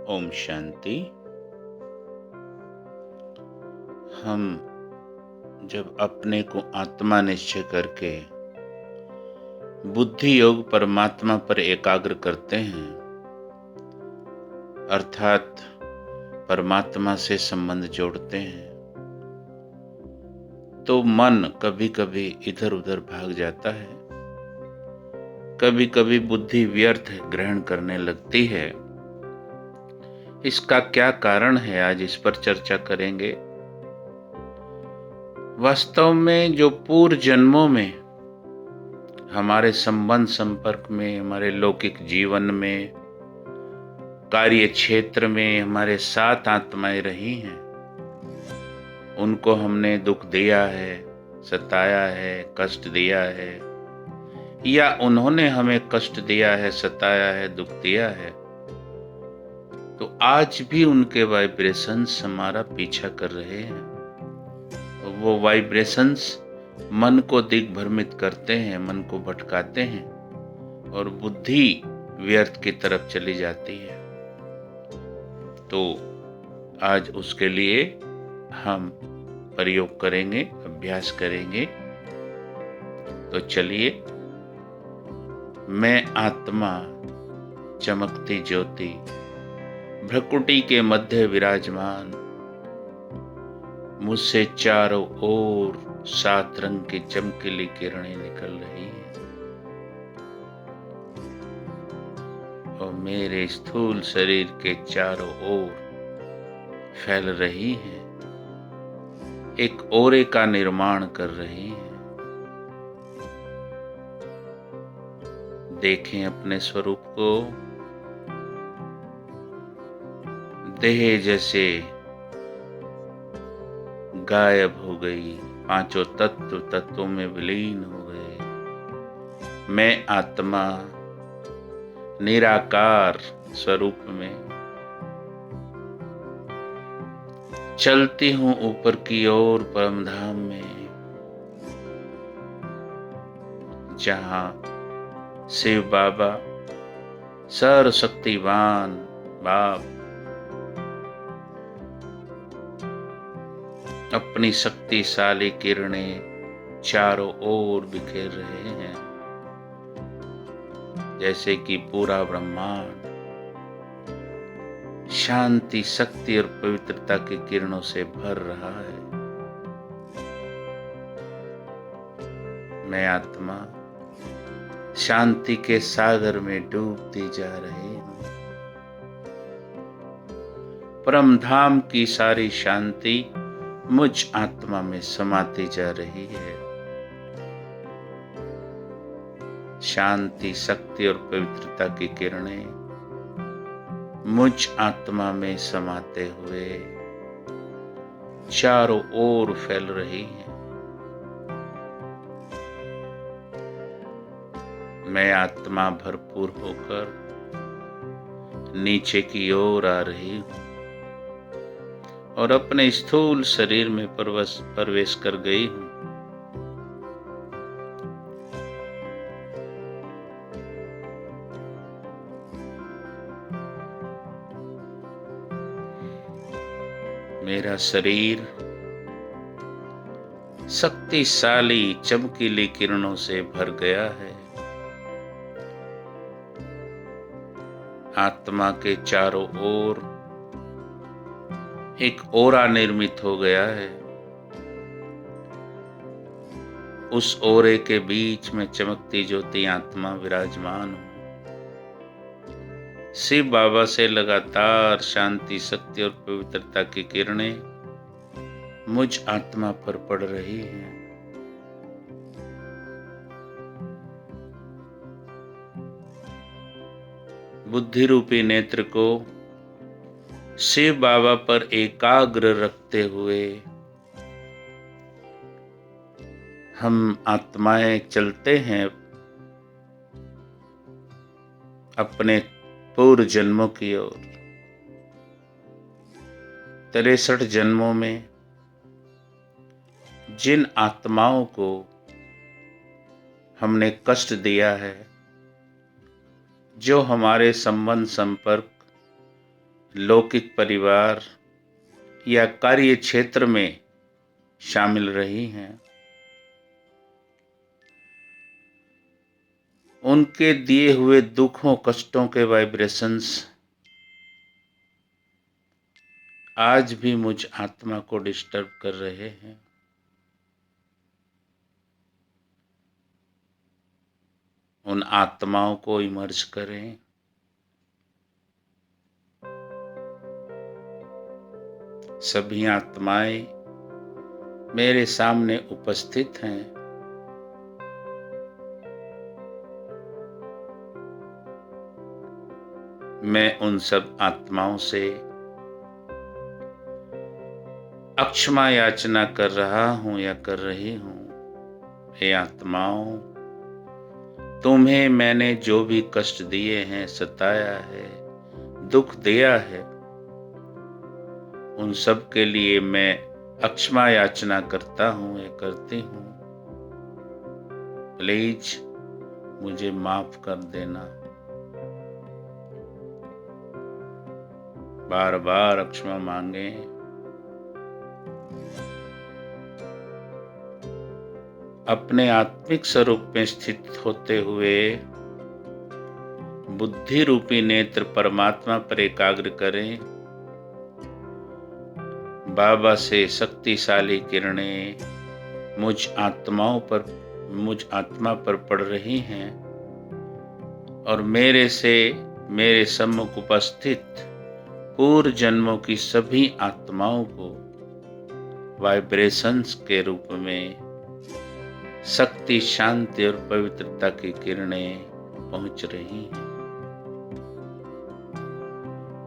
ओम शांति। हम जब अपने को आत्मा निश्चय करके बुद्धि योग परमात्मा पर एकाग्र करते हैं, अर्थात परमात्मा से संबंध जोड़ते हैं, तो मन कभी कभी इधर उधर भाग जाता है। कभी कभी बुद्धि व्यर्थ ग्रहण करने लगती है। इसका क्या कारण है, आज इस पर चर्चा करेंगे। वास्तव में जो पूर्व जन्मों में हमारे संबंध संपर्क में, हमारे लौकिक जीवन में, कार्य क्षेत्र में हमारे साथ आत्माएं रही हैं, उनको हमने दुख दिया है, सताया है, कष्ट दिया है, या उन्होंने हमें कष्ट दिया है, सताया है, दुख दिया है, तो आज भी उनके वाइब्रेशंस हमारा पीछा कर रहे हैं। वो वाइब्रेशंस मन को दिग्भ्रमित करते हैं, मन को भटकाते हैं और बुद्धि व्यर्थ की तरफ चली जाती है। तो आज उसके लिए हम प्रयोग करेंगे, अभ्यास करेंगे। तो चलिए, मैं आत्मा चमकती ज्योति भ्रकुटी के मध्य विराजमान, मुझसे चारों ओर 7 रंग की चमकीली किरणें निकल रही हैं और मेरे स्थूल शरीर के चारों ओर फैल रही हैं, एक ओरे का निर्माण कर रही हैं। देखें अपने स्वरूप को। देह जैसे गायब हो गई, पांचों तत्वों में विलीन हो गए। मैं आत्मा निराकार स्वरूप में चलती हूँ ऊपर की ओर परम धाम में, जहां शिव बाबा सर्वशक्तिवान बाप अपनी शक्तिशाली किरणें चारों ओर बिखेर रहे हैं, जैसे कि पूरा ब्रह्मांड शांति, शक्ति और पवित्रता की किरणों से भर रहा है। मैं आत्मा शांति के सागर में डूबती जा रही हूँ। परम धाम की सारी शांति मुझ आत्मा में समाती जा रही है। शांति, शक्ति और पवित्रता की किरणें मुझ आत्मा में समाते हुए चारों ओर फैल रही हैं। मैं आत्मा भरपूर होकर नीचे की ओर आ रही हूँ और अपने स्थूल शरीर में प्रवेश कर गई हूँ। मेरा शरीर शक्तिशाली चमकीली किरणों से भर गया है। आत्मा के चारों ओर एक ओरा निर्मित हो गया है। उस ओरे के बीच में चमकती ज्योति आत्मा विराजमान हो। शिव बाबा से लगातार शांति, शक्ति और पवित्रता की किरणें मुझ आत्मा पर पड़ रही हैं। बुद्धि रूपी नेत्र को शिव बाबा पर एकाग्र रखते हुए हम आत्माएं चलते हैं अपने पूर्व जन्मों की ओर। 63 जन्मों में जिन आत्माओं को हमने कष्ट दिया है, जो हमारे संबंध संपर्क लौकिक परिवार या कार्य क्षेत्र में शामिल रही हैं, उनके दिए हुए दुखों कष्टों के वाइब्रेशंस आज भी मुझ आत्मा को डिस्टर्ब कर रहे हैं। उन आत्माओं को इमर्ज करें। सभी आत्माएं मेरे सामने उपस्थित हैं। मैं उन सब आत्माओं से अक्षमा याचना कर रहा हूं या कर रही हूं। हे आत्माओं, तुम्हें मैंने जो भी कष्ट दिए हैं, सताया है, दुख दिया है, उन सब के लिए मैं अक्षमा याचना करता हूं या करती हूं। प्लीज मुझे माफ कर देना। बार बार क्षमा मांगे। अपने आत्मिक स्वरूप में स्थित होते हुए बुद्धि रूपी नेत्र परमात्मा पर एकाग्र करें। बाबा से शक्तिशाली किरणें मुझ आत्मा पर पड़ रही हैं और मेरे सम्मुख उपस्थित पूर्व जन्मों की सभी आत्माओं को वाइब्रेशंस के रूप में शक्ति, शांति और पवित्रता की किरणें पहुंच रही हैं।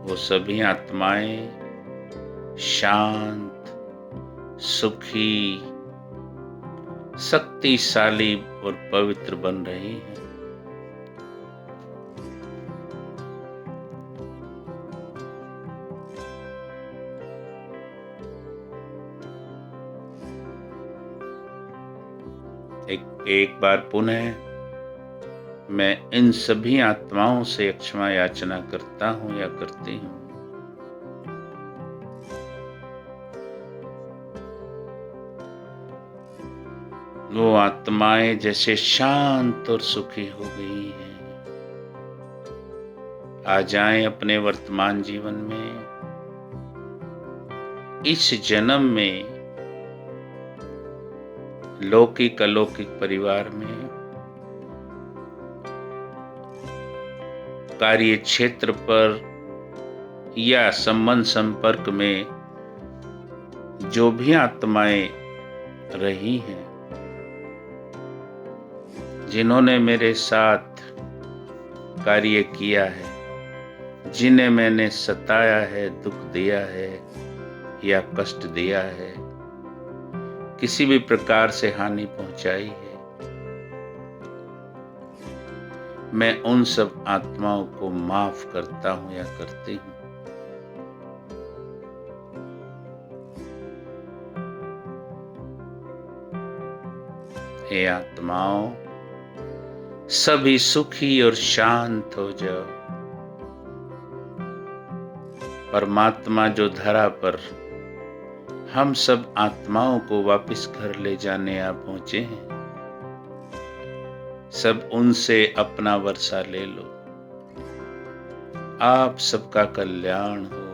वो सभी आत्माएं शांत, सुखी, शक्तिशाली और पवित्र बन रही हैं। एक बार पुनः मैं इन सभी आत्माओं से क्षमा याचना करता हूं या करती हूं। वो आत्माएं जैसे शांत और सुखी हो गई हैं, आ जाएं अपने वर्तमान जीवन में। इस जन्म में लौकिक अलौकिक परिवार में, कार्य क्षेत्र पर या संबंध संपर्क में जो भी आत्माएं रही हैं, जिन्होंने मेरे साथ कार्य किया है, जिन्हें मैंने सताया है, दुख दिया है या कष्ट दिया है, किसी भी प्रकार से हानि पहुंचाई है, मैं उन सब आत्माओं को माफ करता हूं या करती हूं। हे आत्माओं, सभी सुखी और शांत हो जाओ। परमात्मा जो धरा पर हम सब आत्माओं को वापस घर ले जाने आ पहुंचे हैं, सब उनसे अपना वर्षा ले लो। आप सबका कल्याण हो।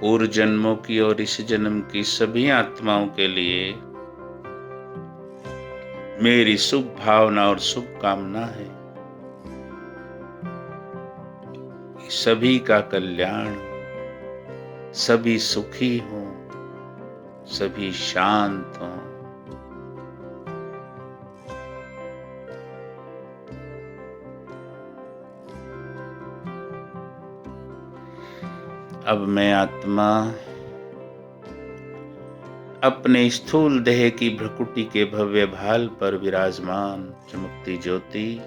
पूर्व जन्मों की और इस जन्म की सभी आत्माओं के लिए मेरी शुभ भावना और शुभकामना है। सभी का कल्याण हो, सभी सुखी हों, सभी शांत हों। अब मैं आत्मा अपने स्थूल देह की भ्रकुटी के भव्य भाल पर विराजमान चमकती ज्योति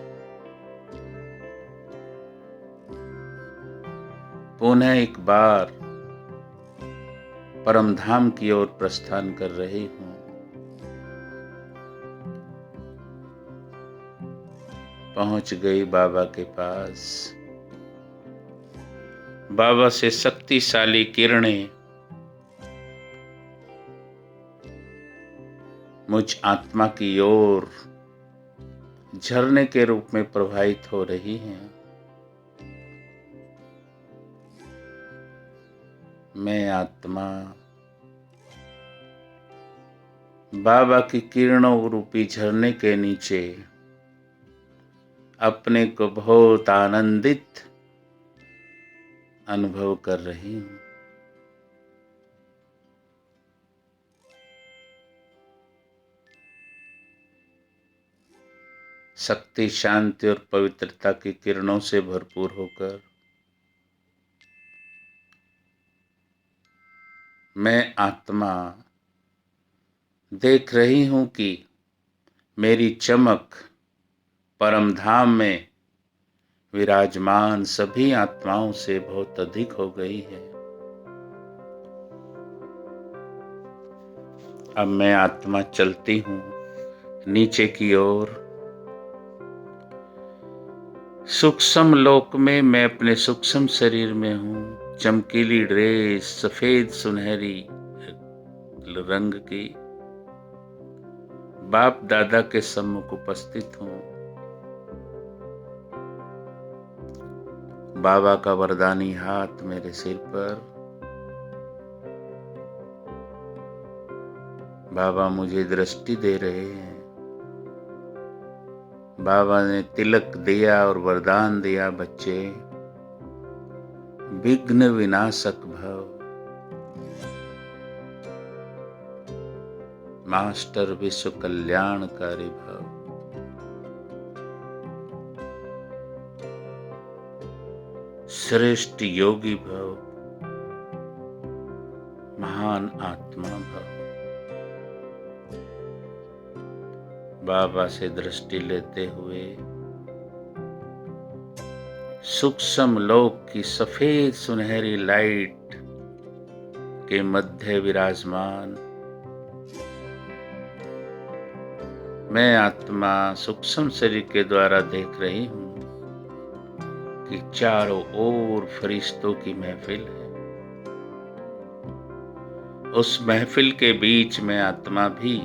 पुनः एक बार परम धाम की ओर प्रस्थान कर रही हूं। पहुंच गई बाबा के पास। बाबा से शक्तिशाली किरणें मुझ आत्मा की ओर झरने के रूप में प्रवाहित हो रही हैं। मैं आत्मा बाबा की किरणों रूपी झरने के नीचे अपने को बहुत आनंदित अनुभव कर रही हूँ। शक्ति, शांति और पवित्रता की किरणों से भरपूर होकर मैं आत्मा देख रही हूँ कि मेरी चमक परम धाम में विराजमान सभी आत्माओं से बहुत अधिक हो गई है। अब मैं आत्मा चलती हूँ नीचे की ओर। सूक्ष्म लोक में मैं अपने सूक्ष्म शरीर में हूँ। चमकीली ड्रेस सफेद सुनहरी रंग की बाप दादा के सम्मुख उपस्थित हूँ। बाबा का वरदानी हाथ मेरे सिर पर। बाबा मुझे दृष्टि दे रहे हैं। बाबा ने तिलक दिया और वरदान दिया, बच्चे विघ्न विनाशक भव, मास्टर विश्व कल्याणकारी भव, श्रेष्ठ योगी भव, महान आत्मा भव। बाबा से दृष्टि लेते हुए सूक्ष्म लोक की सफेद सुनहरी लाइट के मध्य विराजमान मैं आत्मा सूक्ष्म शरीर के द्वारा देख रही हूँ कि चारों ओर फरिश्तों की महफिल है। उस महफिल के बीच में आत्मा भी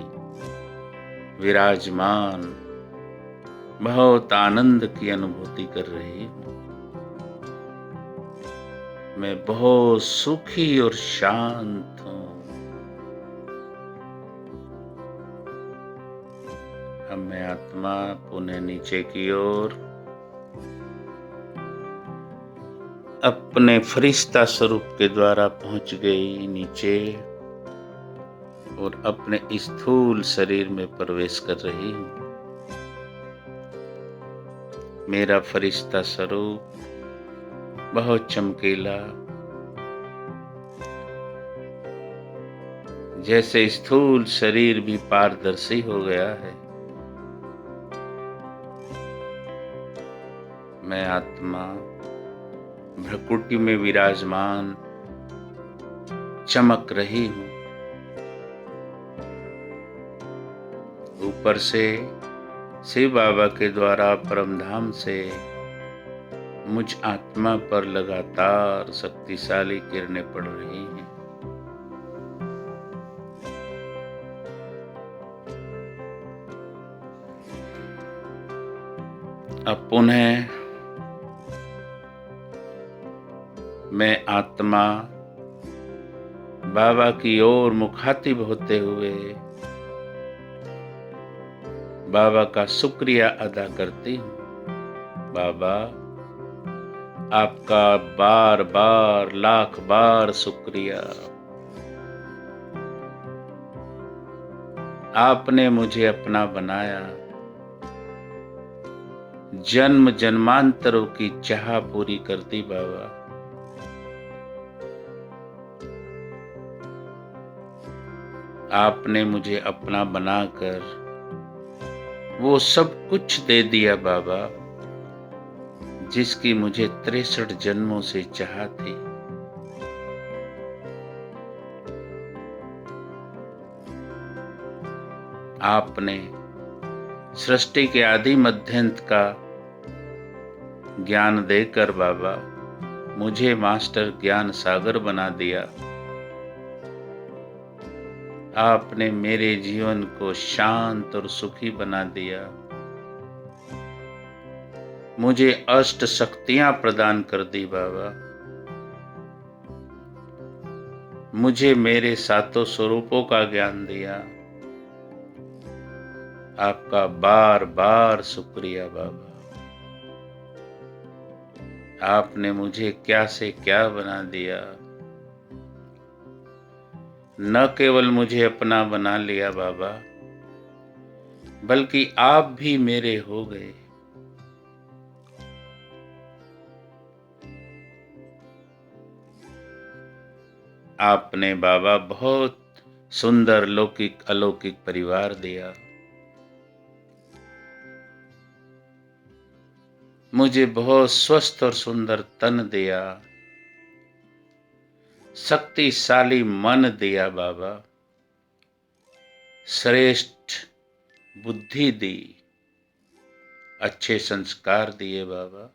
विराजमान बहुत आनंद की अनुभूति कर रही हूँ। मैं बहुत सुखी और शांत हूँ। अब मैं आत्मा पुनः नीचे की ओर अपने फरिश्ता स्वरूप के द्वारा पहुंच गई नीचे और अपने स्थूल शरीर में प्रवेश कर रही हूँ। मेरा फरिश्ता स्वरूप बहुत चमकीला, जैसे स्थूल शरीर भी पारदर्शी हो गया है। मैं आत्मा भ्रकुटी में विराजमान चमक रही हूँ। ऊपर से शिव बाबा के द्वारा परमधाम से मुझ आत्मा पर लगातार शक्तिशाली किरणें पड़ रही हैं। अब पुनः मैं आत्मा बाबा की ओर मुखातिब होते हुए बाबा का शुक्रिया अदा करती हूँ। बाबा, आपका बार बार लाख बार शुक्रिया। आपने मुझे अपना बनाया, जन्म जन्मांतरों की चाह पूरी कर दी। बाबा, आपने मुझे अपना बनाकर वो सब कुछ दे दिया बाबा, जिसकी मुझे 63 जन्मों से चाह थी। आपने सृष्टि के आदि मध्यांत का ज्ञान देकर बाबा मुझे मास्टर ज्ञान सागर बना दिया। आपने मेरे जीवन को शांत और सुखी बना दिया। मुझे अष्ट शक्तियां प्रदान कर दी बाबा। मुझे मेरे सातों स्वरूपों का ज्ञान दिया। आपका बार बार शुक्रिया बाबा। आपने मुझे क्या से क्या बना दिया। न केवल मुझे अपना बना लिया बाबा, बल्कि आप भी मेरे हो गए। आपने बाबा बहुत सुंदर लौकिक अलौकिक परिवार दिया। मुझे बहुत स्वस्थ और सुंदर तन दिया। शक्तिशाली मन दिया बाबा। श्रेष्ठ बुद्धि दी। अच्छे संस्कार दिए बाबा।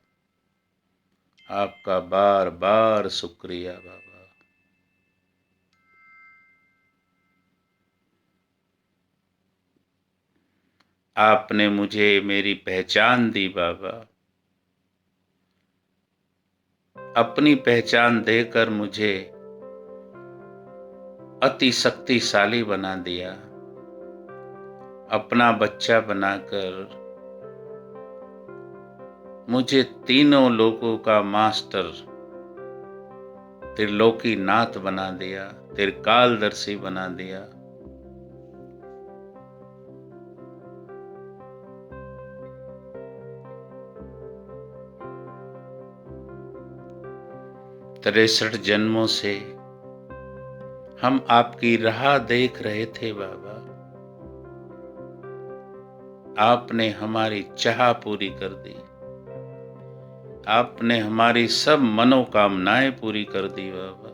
आपका बार बार शुक्रिया बाबा। आपने मुझे मेरी पहचान दी बाबा। अपनी पहचान देकर मुझे अति शक्तिशाली बना दिया। अपना बच्चा बनाकर मुझे तीनों लोगों का मास्टर, त्रिलोकी नाथ बना दिया, त्रिकालदर्शी बना दिया। तिरसठ जन्मों से हम आपकी राह देख रहे थे बाबा। आपने हमारी चाह पूरी कर दी। आपने हमारी सब मनोकामनाएं पूरी कर दी बाबा।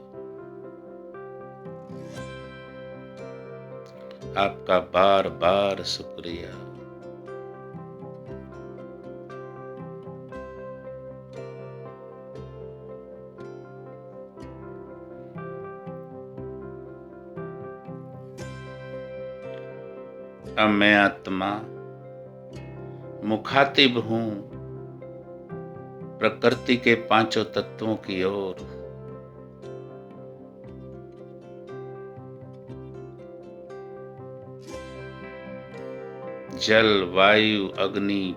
आपका बार बार शुक्रिया। अब मैं आत्मा मुखातिब हूं प्रकृति के पांचों तत्वों की ओर। जल, वायु, अग्नि,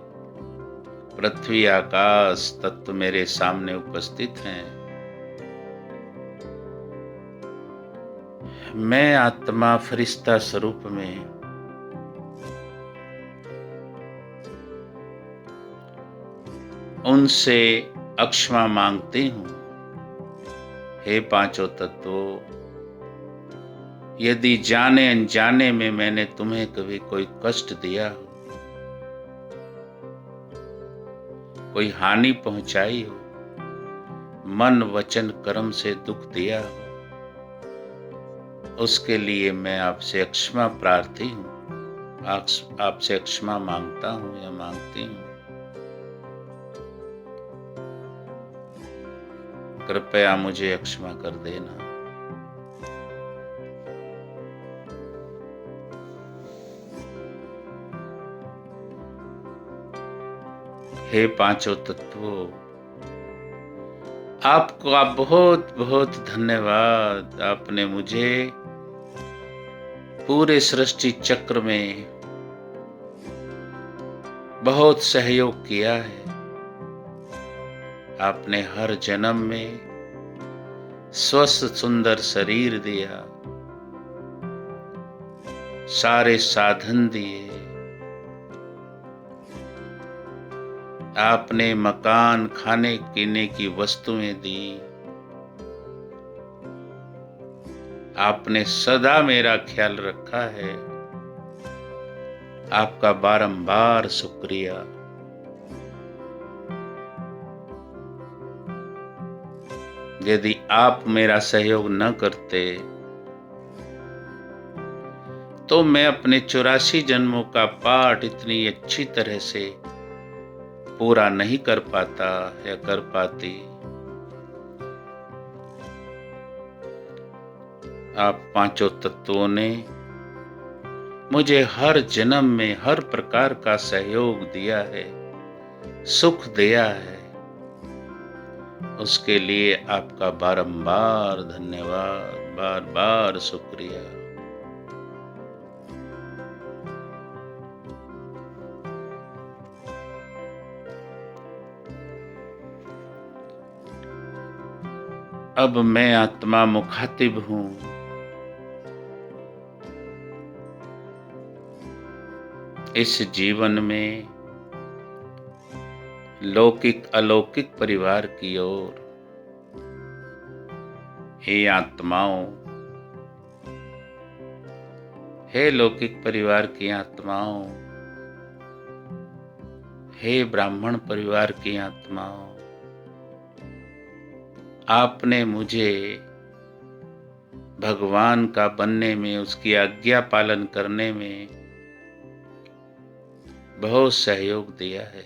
पृथ्वी, आकाश तत्व मेरे सामने उपस्थित हैं। मैं आत्मा फरिश्ता स्वरूप में उनसे अक्षमा मांगती हूँ। हे पांचों तत्वों, यदि जाने अनजाने में मैंने तुम्हें कभी कोई कष्ट दिया हो, कोई हानि पहुंचाई हो, मन वचन कर्म से दुख दिया हो, उसके लिए मैं आपसे क्षमा प्रार्थी हूँ। आपसे क्षमा मांगता हूँ या मांगती हूँ। कृपया मुझे क्षमा कर देना। हे पांचों तत्वों, आपका बहुत बहुत धन्यवाद। आपने मुझे पूरे सृष्टि चक्र में बहुत सहयोग किया है। आपने हर जन्म में स्वस्थ सुंदर शरीर दिया, सारे साधन दिए। आपने मकान, खाने पीने की वस्तुएं दी। आपने सदा मेरा ख्याल रखा है। आपका बारंबार शुक्रिया। यदि आप मेरा सहयोग न करते तो मैं अपने 84 जन्मों का पाठ इतनी अच्छी तरह से पूरा नहीं कर पाता या कर पाती। आप पांचों तत्वों ने मुझे हर जन्म में हर प्रकार का सहयोग दिया है, सुख दिया है। उसके लिए आपका बारंबार धन्यवाद, बार बार शुक्रिया। अब मैं आत्मा मुखातिब हूं। इस जीवन में लौकिक अलौकिक परिवार की ओर। हे आत्माओं, हे लौकिक परिवार की आत्माओं, हे ब्राह्मण परिवार की आत्माओं, आपने मुझे भगवान का बनने में, उसकी आज्ञा पालन करने में बहुत सहयोग दिया है।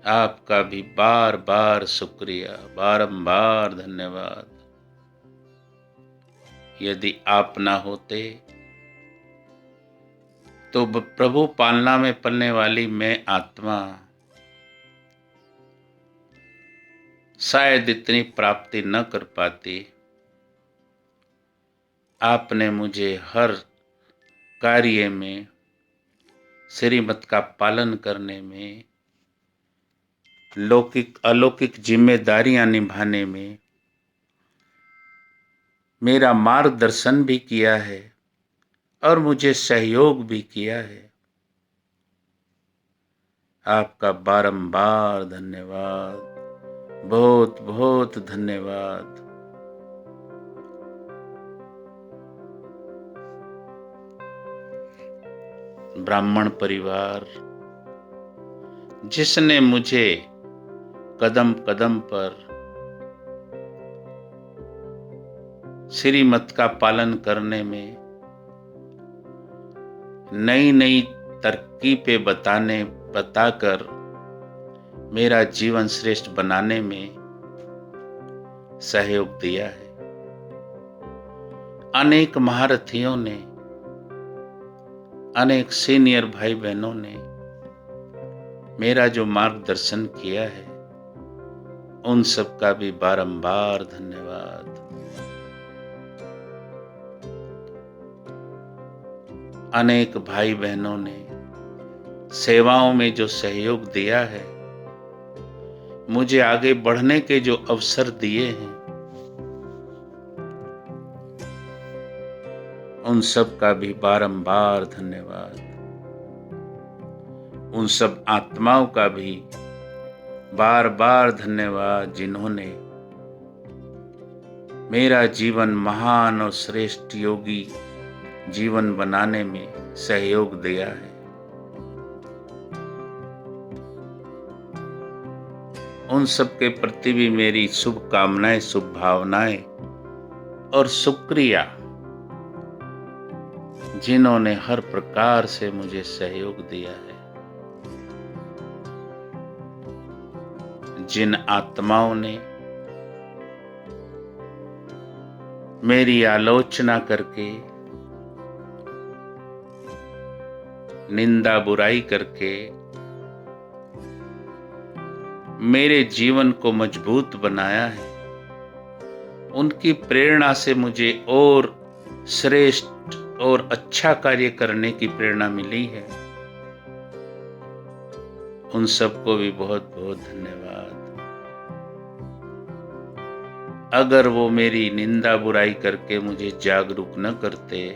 आपका भी बार बार शुक्रिया, बारंबार धन्यवाद। यदि आप ना होते तो प्रभु पालना में पलने वाली मैं आत्मा शायद इतनी प्राप्ति न कर पाती। आपने मुझे हर कार्य में, श्रीमत का पालन करने में, लौकिक अलौकिक जिम्मेदारियां निभाने में मेरा मार्गदर्शन भी किया है और मुझे सहयोग भी किया है। आपका बारंबार धन्यवाद, बहुत बहुत धन्यवाद। ब्राह्मण परिवार, जिसने मुझे कदम कदम पर श्रीमत का पालन करने में, नई नई तरकीबें बताकर मेरा जीवन श्रेष्ठ बनाने में सहयोग दिया है। अनेक महारथियों ने, अनेक सीनियर भाई बहनों ने मेरा जो मार्गदर्शन किया है, उन सब का भी बारंबार धन्यवाद। अनेक भाई बहनों ने सेवाओं में जो सहयोग दिया है, मुझे आगे बढ़ने के जो अवसर दिए हैं, उन सब का भी बारंबार धन्यवाद। उन सब आत्माओं का भी बार बार धन्यवाद, जिन्होंने मेरा जीवन महान और श्रेष्ठ योगी जीवन बनाने में सहयोग दिया है। उन सब के प्रति भी मेरी शुभकामनाएं, शुभ भावनाएं और शुक्रिया, जिन्होंने हर प्रकार से मुझे सहयोग दिया है। जिन आत्माओं ने मेरी आलोचना करके, निंदा बुराई करके मेरे जीवन को मजबूत बनाया है, उनकी प्रेरणा से मुझे और श्रेष्ठ और अच्छा कार्य करने की प्रेरणा मिली है। उन सबको भी बहुत बहुत धन्यवाद। अगर वो मेरी निंदा बुराई करके मुझे जागरूक न करते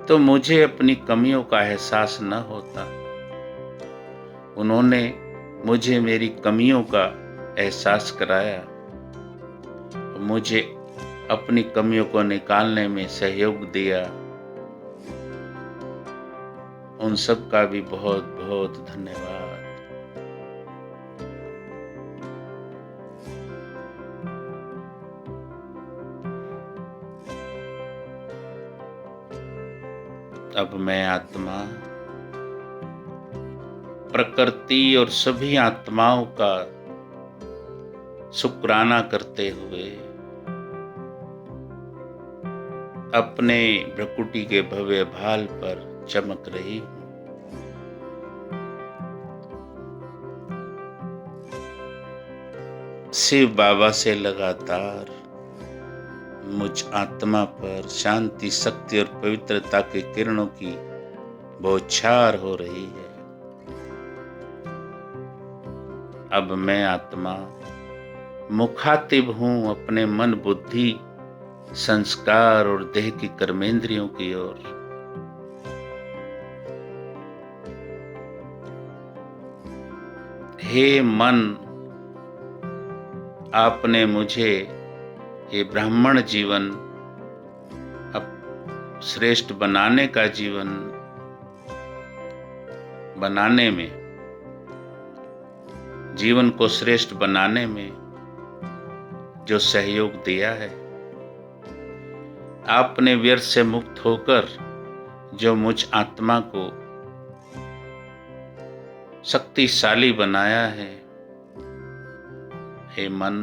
तो मुझे अपनी कमियों का एहसास न होता। उन्होंने मुझे मेरी कमियों का एहसास कराया, मुझे अपनी कमियों को निकालने में सहयोग दिया। उन सब का भी बहुत बहुत धन्यवाद। अब मैं आत्मा प्रकृति और सभी आत्माओं का शुक्राना करते हुए अपने भ्रकुटी के भव्य भाल पर चमक रही हूँ। शिव बाबा से लगातार मुझ आत्मा पर शांति, शक्ति और पवित्रता की किरणों की बौछार हो रही है। अब मैं आत्मा मुखातिब हूँ अपने मन, बुद्धि, संस्कार और देह की कर्मेंद्रियों की ओर। हे मन, आपने मुझे ये ब्राह्मण जीवन अब श्रेष्ठ बनाने का जीवन बनाने में, जीवन को श्रेष्ठ बनाने में जो सहयोग दिया है, आपने व्यर्थ से मुक्त होकर जो मुझ आत्मा को शक्तिशाली बनाया है, हे मन,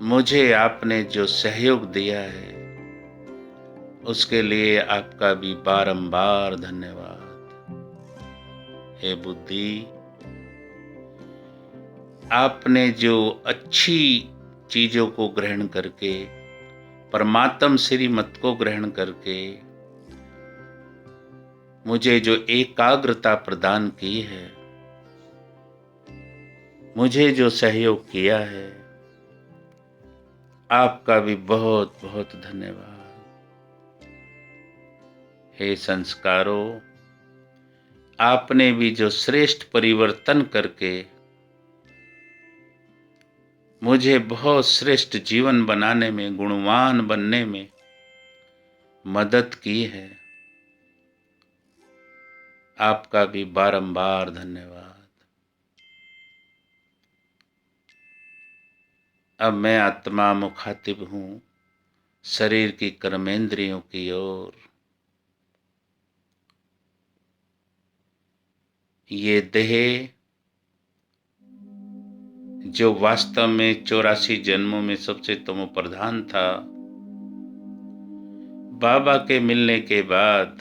मुझे आपने जो सहयोग दिया है उसके लिए आपका भी बारंबार धन्यवाद। हे बुद्धि, आपने जो अच्छी चीजों को ग्रहण करके, परमात्म श्रीमत को ग्रहण करके मुझे जो एकाग्रता प्रदान की है, मुझे जो सहयोग किया है, आपका भी बहुत बहुत धन्यवाद। हे संस्कारों, आपने भी जो श्रेष्ठ परिवर्तन करके मुझे बहुत श्रेष्ठ जीवन बनाने में, गुणवान बनने में मदद की है, आपका भी बारंबार धन्यवाद। अब मैं आत्मा मुखातिब हूँ शरीर की कर्मेंद्रियों की ओर। ये देह जो वास्तव में 84 जन्मों में सबसे तमो प्रधान था, बाबा के मिलने के बाद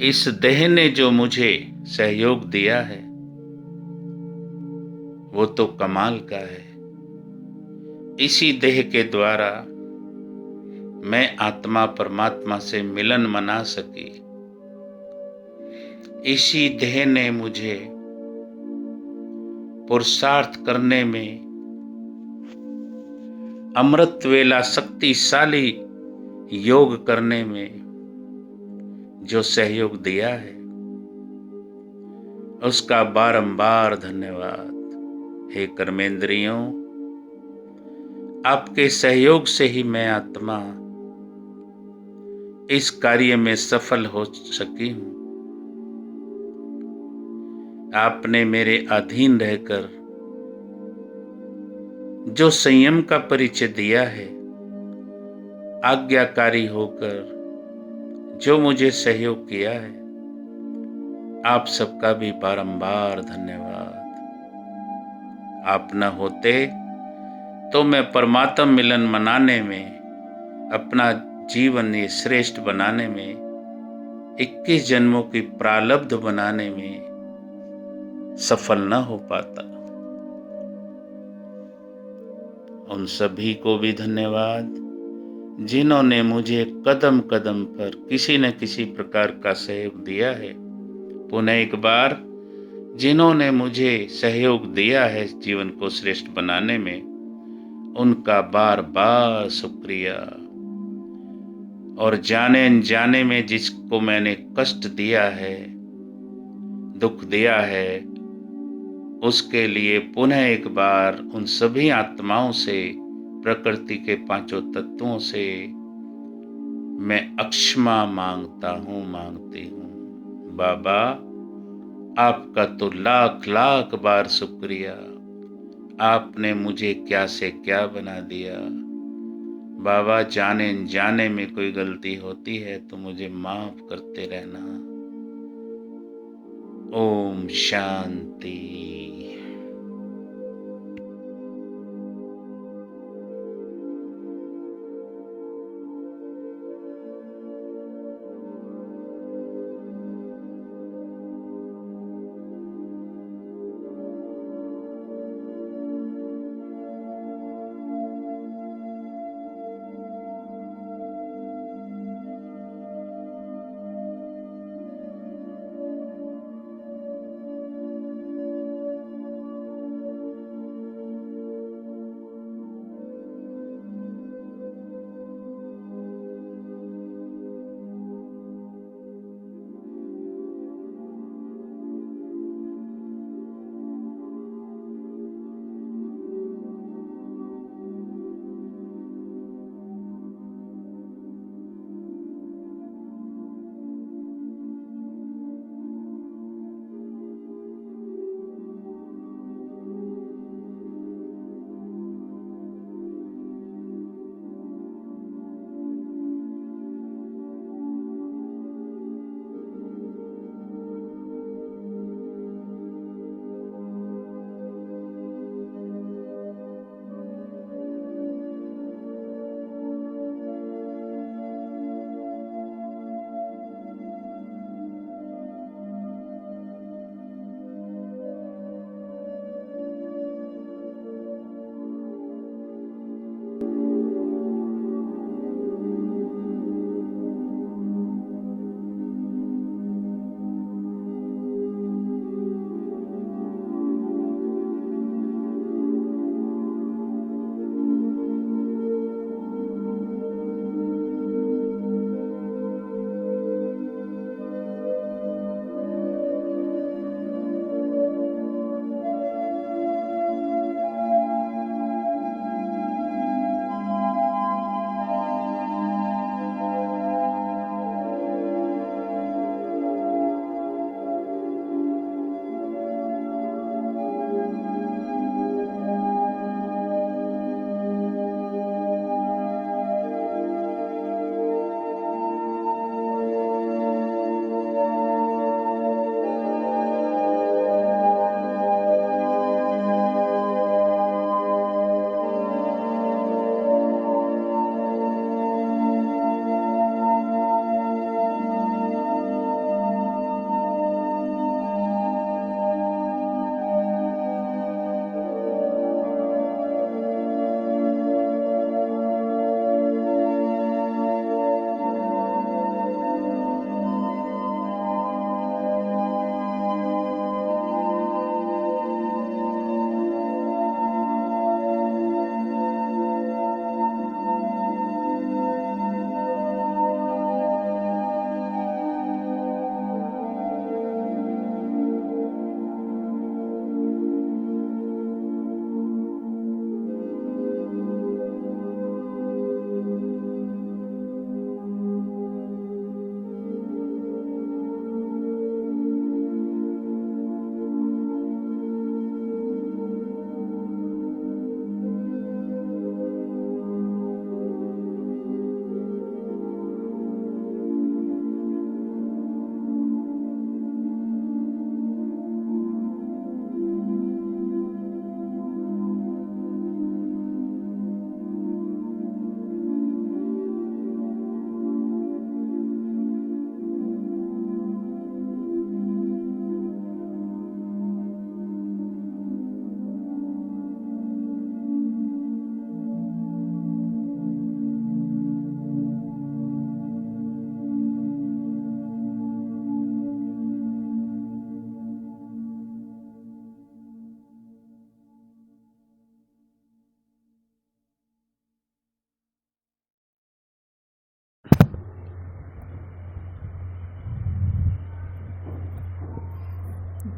इस देह ने जो मुझे सहयोग दिया है वो तो कमाल का है। इसी देह के द्वारा मैं आत्मा परमात्मा से मिलन मना सकी। इसी देह ने मुझे पुरुषार्थ करने में, अमृत वेला शक्तिशाली योग करने में जो सहयोग दिया है उसका बारंबार धन्यवाद। हे कर्मेंद्रियों, आपके सहयोग से ही मैं आत्मा इस कार्य में सफल हो सकी हूँ। आपने मेरे अधीन रहकर जो संयम का परिचय दिया है, आज्ञाकारी होकर जो मुझे सहयोग किया है, आप सबका भी बारंबार धन्यवाद। आप न होते तो मैं परमात्म मिलन मनाने में, अपना जीवन ये श्रेष्ठ बनाने में, 21 जन्मों की प्रारब्ध बनाने में सफल न हो पाता। उन सभी को भी धन्यवाद जिन्होंने मुझे कदम कदम पर किसी न किसी प्रकार का सहयोग दिया है। पुनः एक बार जिन्होंने मुझे सहयोग दिया है जीवन को श्रेष्ठ बनाने में, उनका बार बार शुक्रिया। और जाने अनजाने में जिसको मैंने कष्ट दिया है, दुख दिया है, उसके लिए पुनः एक बार उन सभी आत्माओं से, प्रकृति के पांचों तत्वों से मैं अक्षमा मांगता हूँ, मांगती हूँ। बाबा, आपका तो लाख लाख बार शुक्रिया। आपने मुझे क्या से क्या बना दिया। बाबा, जाने अनजाने में कोई गलती होती है तो मुझे माफ करते रहना। ओम शांति।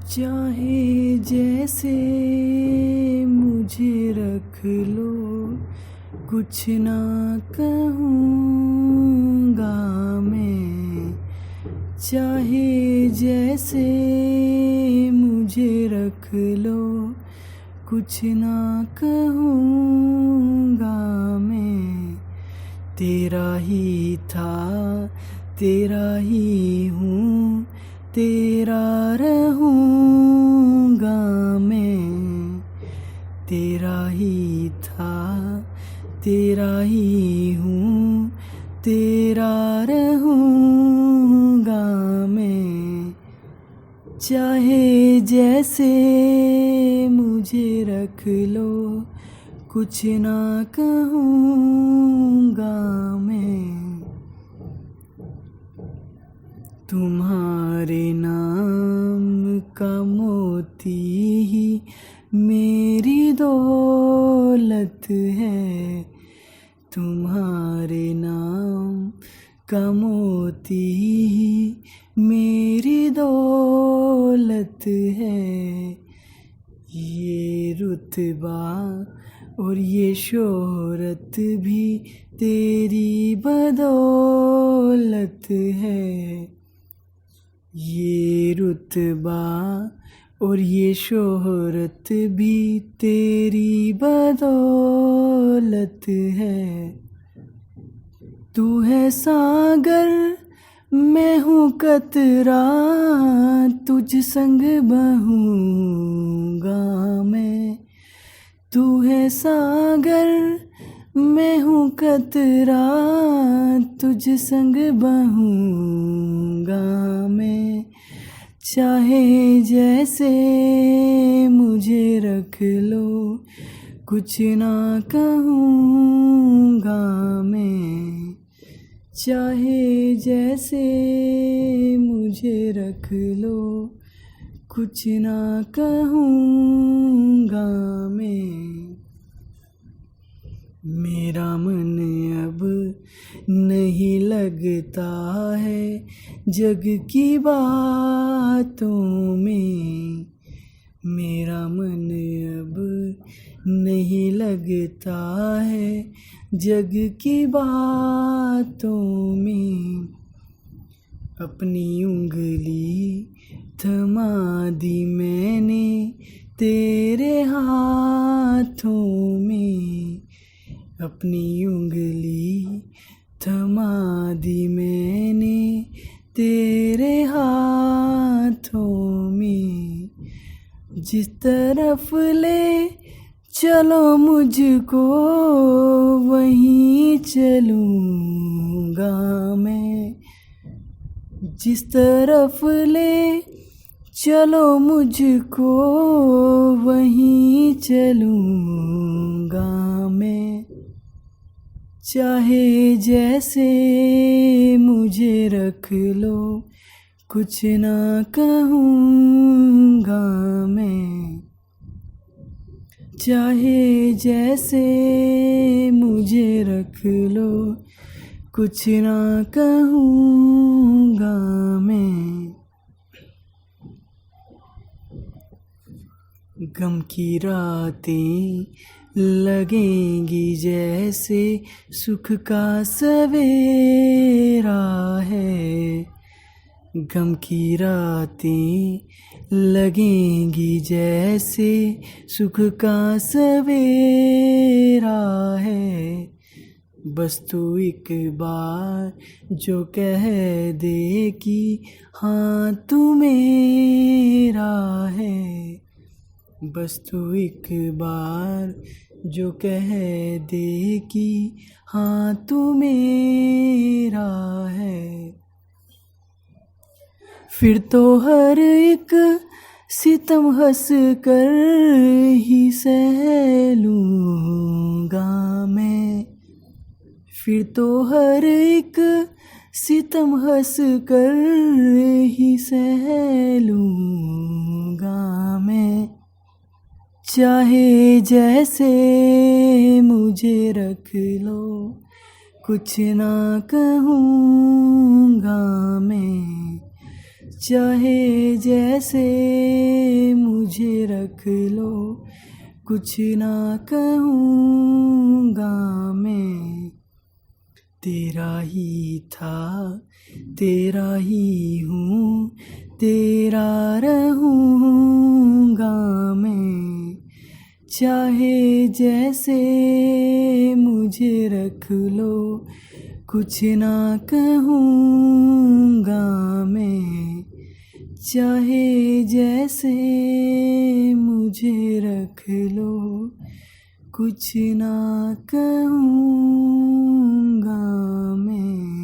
चाहे जैसे मुझे रख लो, कुछ ना कहूँगा मैं। चाहे जैसे मुझे रख लो, कुछ ना कहूँगा मैं। तेरा ही था, तेरा ही हूँ, तेरा रहूँगा मैं। तेरा ही था, तेरा ही हूँ, तेरा रहूँगा मैं। चाहे जैसे मुझे रख लो, कुछ ना कहूँगा मैं। तुम्हारे नाम का मोती ही मेरी दौलत है। तुम्हारे नाम का मोती ही मेरी दौलत है। ये रुतबा और ये शोहरत भी तेरी बदौलत है। ये रुतबा और ये शोहरत भी तेरी बदौलत है। तू है सागर, मैं हूँ कतरा, तुझ संग बहूँगा मैं। तू है सागर, मैं हूँ कतरा, तुझ संग बहूँगा मैं। चाहे जैसे मुझे रख लो, कुछ ना कहूँगा मैं। चाहे जैसे मुझे रख लो, कुछ ना कहूँगा मैं। मेरा मन अब नहीं लगता है जग की बातों में। मेरा मन अब नहीं लगता है जग की बातों में। अपनी उंगली थमा दी मैंने तेरे हाथों में। अपनी उंगली थमा दी मैंने तेरे हाथों में। जिस तरफ ले चलो मुझको, वहीं चलूँगा मैं। जिस तरफ ले चलो मुझको, वहीं चलूँगा मैं। चाहे जैसे मुझे रख लो, कुछ ना कहूँगा मैं। चाहे जैसे मुझे रख लो, कुछ ना कहूँगा मैं। गम की रातें लगेंगी जैसे सुख का सवेरा है। गम की रातें लगेंगी जैसे सुख का सवेरा है। बस तू एक बार जो कह दे कि हाँ तू मेरा है। बस तू एक बार जो कह दे कि हाँ तू मेरा है। फिर तो हर एक सितम हंस कर ही सह लूँगा मैं। फिर तो हर एक सितम हंस कर ही सह लूँगा मैं। चाहे जैसे मुझे रख लो, कुछ ना कहूँगा मैं। चाहे जैसे मुझे रख लो, कुछ ना कहूँगा मैं। तेरा ही था, तेरा ही हूँ, तेरा रहूँगा मैं। चाहे जैसे मुझे रख लो, कुछ ना कहूँगा मैं। चाहे जैसे मुझे रख लो, कुछ ना कहूँगा मैं।